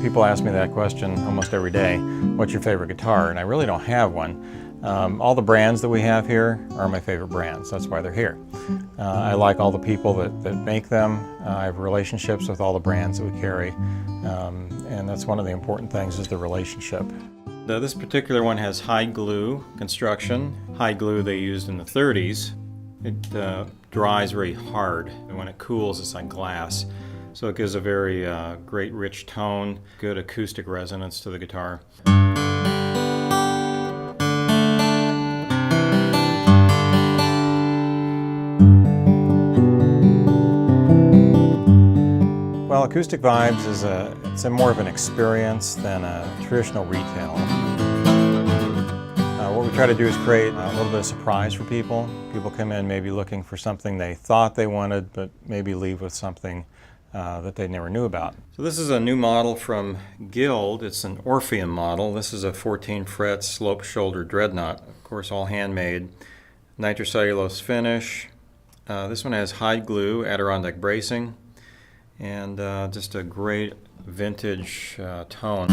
People ask me that question almost every day, what's your favorite guitar? And I really don't have one. All the brands that we have here are my favorite brands, that's why they're here. I like all the people that make them. I have relationships with all the brands that we carry, and that's one of the important things is the relationship. This particular one has hide glue construction. Hide glue they used in the 30s. It dries very hard, and when it cools it's like glass. So it gives a very great rich tone, good acoustic resonance to the guitar. Well, Acoustic Vibes is it's more of an experience than a traditional retail. What we try to do is create a little bit of surprise for people. People come in maybe looking for something they thought they wanted, but maybe leave with something that they never knew about. So this is a new model from Guild. It's an Orpheum model. This is a 14-fret slope shoulder dreadnought. Of course, all handmade. Nitrocellulose finish. This one has hide glue, Adirondack bracing, and just a great vintage tone.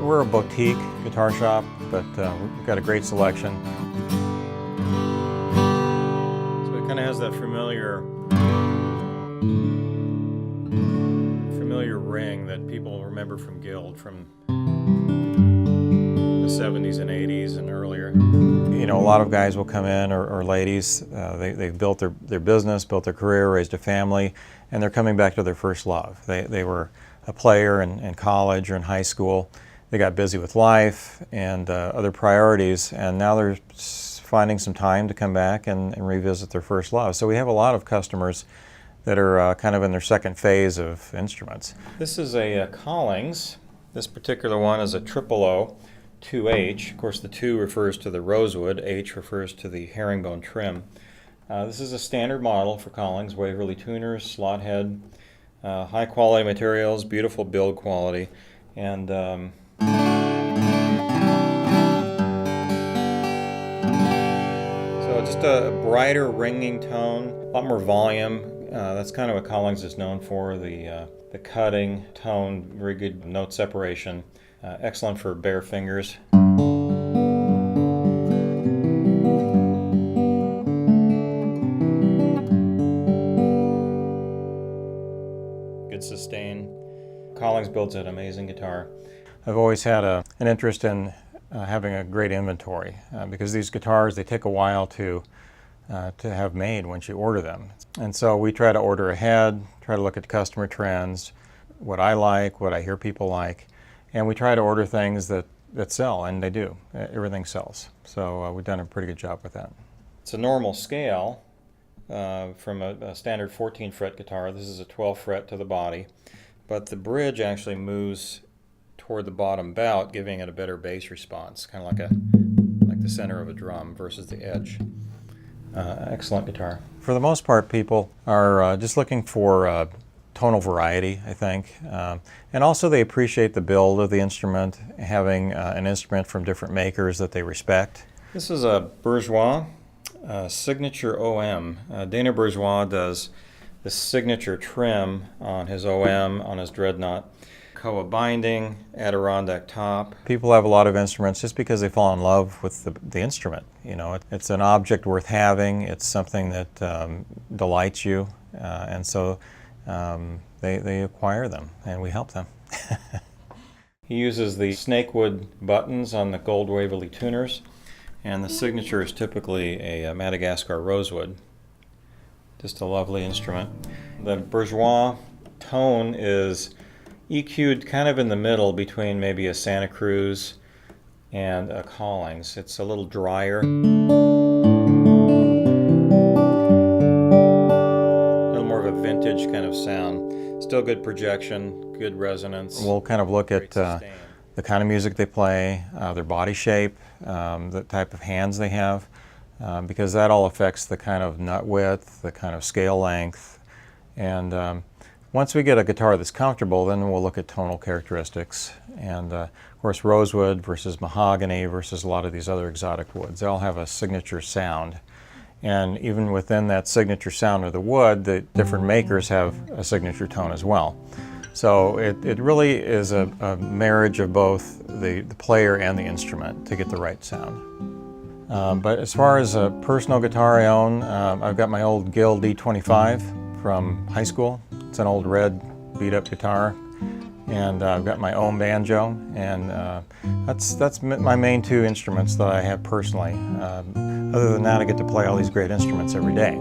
We're a boutique guitar shop, but we've got a great selection. So it kind of has that familiar ring that people remember from Guild from the 70s and 80s and earlier. You know, a lot of guys will come in, or ladies, they've built their business, built their career, raised a family, and they're coming back to their first love. They were a player in college or in high school. They got busy with life and other priorities, and now they're finding some time to come back and revisit their first love. So we have a lot of customers that are kind of in their second phase of instruments. This is a Collings. This particular one is a 000 2H. Of course, the 2 refers to the rosewood, H refers to the herringbone trim. This is a standard model for Collings, Waverly tuners, slot head, high quality materials, beautiful build quality, and so just a brighter ringing tone, a lot more volume. That's kind of what Collings is known for, the cutting tone, very good note separation, excellent for bare fingers. Good sustain. Collings builds an amazing guitar. I've always had an interest in having a great inventory because these guitars, they take a while to have made once you order them. And so we try to order ahead, try to look at customer trends, what I like, what I hear people like, and we try to order things that sell, and they do. Everything sells. So we've done a pretty good job with that. It's a normal scale from a standard 14-fret guitar. This is a 12-fret to the body, but the bridge actually moves toward the bottom bout, giving it a better bass response, kind of like the center of a drum versus the edge. Excellent guitar. For the most part, people are just looking for tonal variety, I think, and also they appreciate the build of the instrument, having an instrument from different makers that they respect. This is a Bourgeois signature OM. Dana Bourgeois does the signature trim on his OM, on his dreadnought. Koa binding, Adirondack top. People have a lot of instruments just because they fall in love with the instrument. You know, it's an object worth having. It's something that delights you, and so they acquire them, and we help them. He uses the snakewood buttons on the gold Waverly tuners, and the signature is typically a Madagascar rosewood. Just a lovely instrument. The Bourgeois tone is EQ'd kind of in the middle between maybe a Santa Cruz and a Collings. It's a little drier. A little more of a vintage kind of sound. Still good projection, good resonance. We'll kind of look at the kind of music they play, their body shape, the type of hands they have, because that all affects the kind of nut width, the kind of scale length, and once we get a guitar that's comfortable, then we'll look at tonal characteristics. And of course, rosewood versus mahogany versus a lot of these other exotic woods. They all have a signature sound. And even within that signature sound of the wood, the different makers have a signature tone as well. So it really is a marriage of both the player and the instrument to get the right sound. But as far as a personal guitar I own, I've got my old Gill D25 from high school. It's an old red beat-up guitar. And I've got my own banjo, and that's my main two instruments that I have personally. Other than that, I get to play all these great instruments every day.